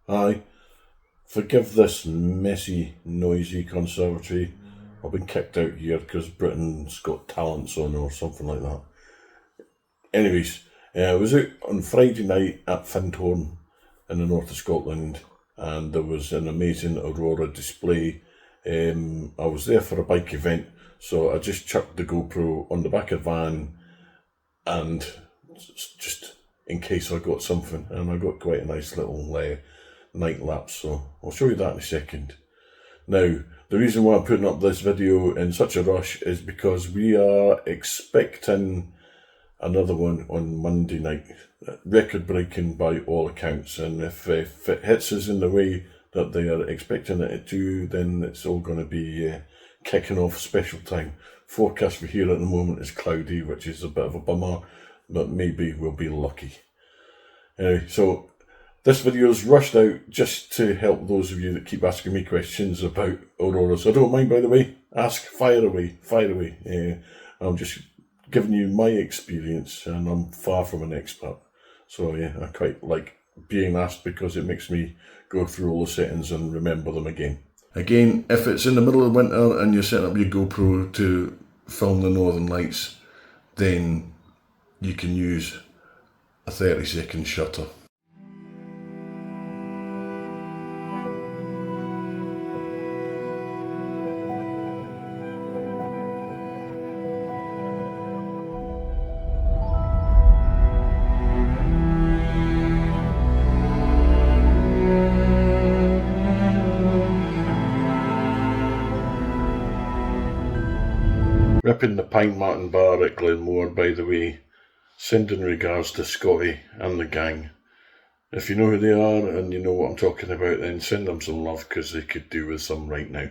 Aye, forgive this messy, noisy conservatory. I've been kicked out here because Britain's Got Talents on or something like that. Anyways, I was out on Friday night at Findhorn in the north of Scotland, and there was an amazing Aurora display. I was there for a bike event, so I just chucked the GoPro on the back of the van, and just in case I got something, and I got quite a nice little night lapse, so I'll show you that in a second. Now, the reason why I'm putting up this video in such a rush is because we are expecting another one on Monday night, record breaking by all accounts, and if it hits us in the way that they are expecting it to, then it's all going to be kicking off special time. Forecast for here at the moment is cloudy, which is a bit of a bummer, but maybe we'll be lucky. Anyway, so this video is rushed out just to help those of you that keep asking me questions about auroras. I don't mind, by the way. Ask, fire away. I'm just giving you my experience, and I'm far from an expert. So yeah, I quite like being asked because it makes me go through all the settings and remember them again. Again, if it's in the middle of winter and you're setting up your GoPro to film the Northern Lights, then you can use a 30-second shutter. Ripping the pint Martin bar at Glenmore, by the way. Sending regards to Scotty and the gang. If you know who they are and you know what I'm talking about, then send them some love because they could do with some right now.